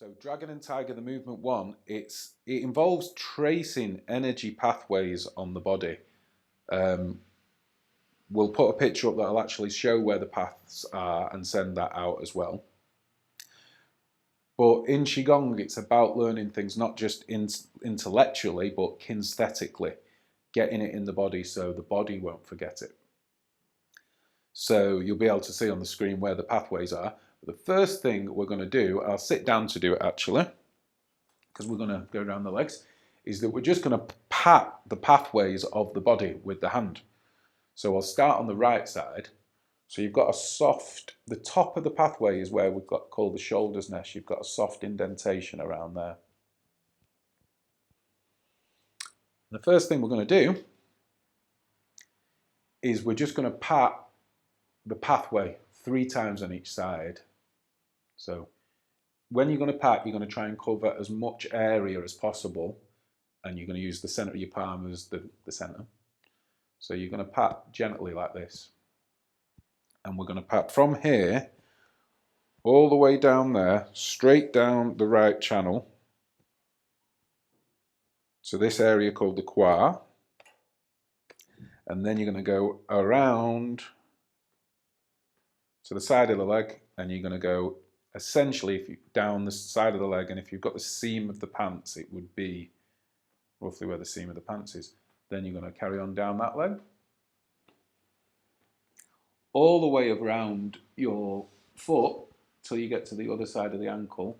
So Dragon and Tiger, the movement one, it involves tracing energy pathways on the body. We'll put a picture up that'll actually show where the paths are and send that out as well. But in Qigong, it's about learning things not just intellectually, but kinesthetically, getting it in the body so the body won't forget it. So you'll be able to see on the screen where the pathways are. The first thing we're going to do, I'll sit down to do it actually, because we're going to go around the legs, is that we're just going to pat the pathways of the body with the hand. So I'll start on the right side. So you've got a soft, the top of the pathway is where we've got called the shoulder's nest. You've got a soft indentation around there. The first thing we're going to do is we're just going to pat the pathway 3 times on each side. So when you're going to pat, you're going to try and cover as much area as possible, and you're going to use the center of your palm as the center. So you're going to pat gently like this. And we're going to pat from here all the way down there, straight down the right channel to this area called the qua. And then you're going to go around to the side of the leg, and you're going to go essentially if you down the side of the leg, and if you've got the seam of the pants, it would be roughly where the seam of the pants is. Then you're going to carry on down that leg all the way around your foot till you get to the other side of the ankle,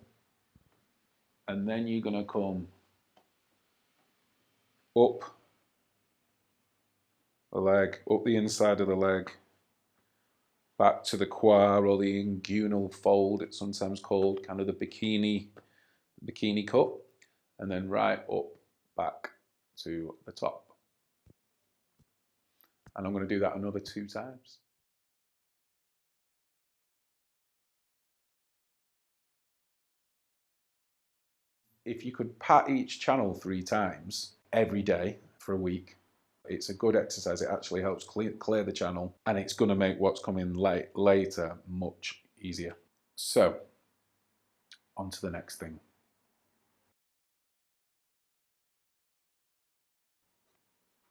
and then you're going to come up the leg, up the inside of the leg, back to the qua or the inguinal fold, it's sometimes called, kind of the bikini cut, and then right up back to the top. And I'm going to do that another 2 times. If you could pat each channel 3 times every day for a week, it's a good exercise. It actually helps clear the channel, and it's going to make what's coming later much easier. So, on to the next thing.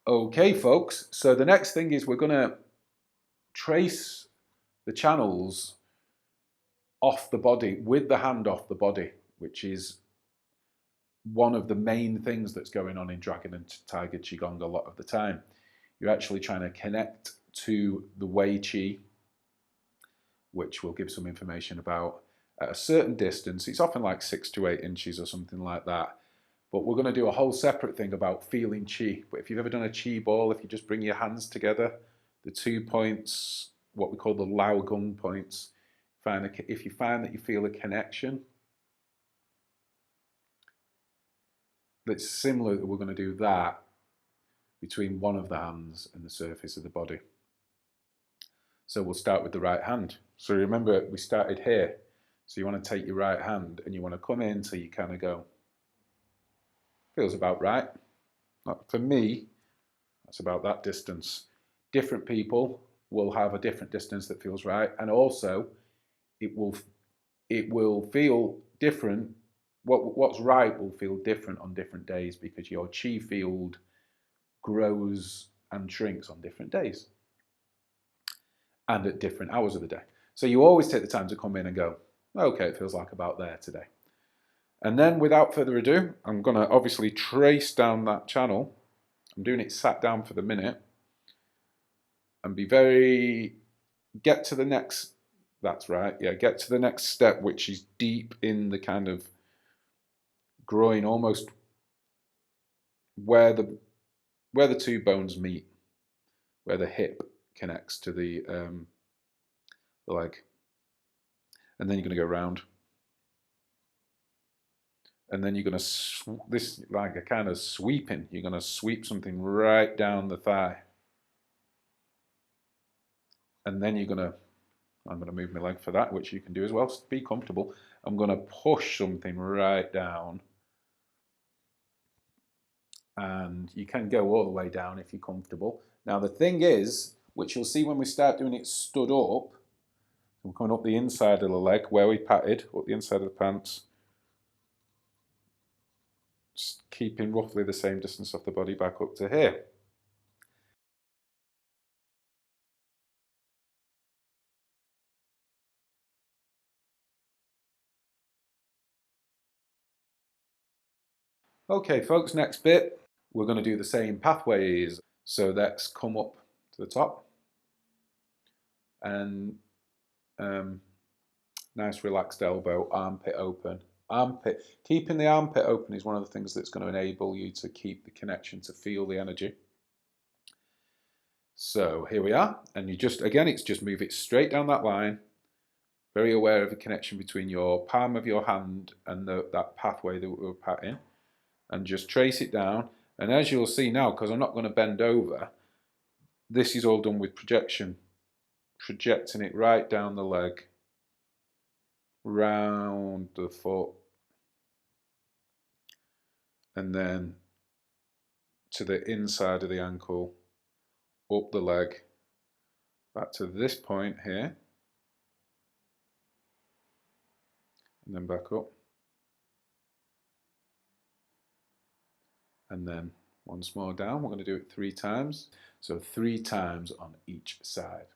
Okay, folks, so the next thing is we're going to trace the channels off the body, with the hand off the body, which is one of the main things that's going on in Dragon and Tiger Qigong a lot of the time. You're actually trying to connect to the Wei Qi, which we'll give some information about, at a certain distance. It's often like 6 to 8 inches or something like that. But we're going to do a whole separate thing about feeling Qi. But if you've ever done a Qi ball, if you just bring your hands together, the 2 points, what we call the Lao Gung points, if you find that you feel a connection that's similar, that we're going to do that between one of the hands and the surface of the body. So we'll start with the right hand. So remember, we started here. So you want to take your right hand and you want to come in till you kind of go, feels about right. For me, that's about that distance. Different people will have a different distance that feels right, and also it will feel different. What's right will feel different on different days, because your Qi field grows and shrinks on different days and at different hours of the day. So you always take the time to come in and go, okay, it feels like about there today. And then without further ado, I'm going to obviously trace down that channel. I'm doing it sat down for the minute. And get to the next, that's right, yeah, get to the next step, which is deep in the kind of groin, almost where the 2 bones meet, where the hip connects to the leg. And then you're going to go round. And then you're going to, this like a kind of sweeping, you're going to sweep something right down the thigh. And then I'm going to move my leg for that, which you can do as well. Be comfortable. I'm going to push something right down. And you can go all the way down if you're comfortable. Now the thing is, which you'll see when we start doing it stood up, we're coming up the inside of the leg where we patted, up the inside of the pants, just keeping roughly the same distance off the body back up to here. Okay folks, next bit, we're going to do the same pathways. So let's come up to the top and nice relaxed elbow, armpit open. Keeping the armpit open is one of the things that's going to enable you to keep the connection, to feel the energy. So here we are, and you just, again, it's just move it straight down that line, very aware of the connection between your palm of your hand and that pathway that we were patting, and just trace it down. And as you'll see now, because I'm not going to bend over, this is all done with projection, projecting it right down the leg, round the foot, and then to the inside of the ankle, up the leg, back to this point here, and then back up, and then once more down. We're going to do it 3 times, so 3 times on each side.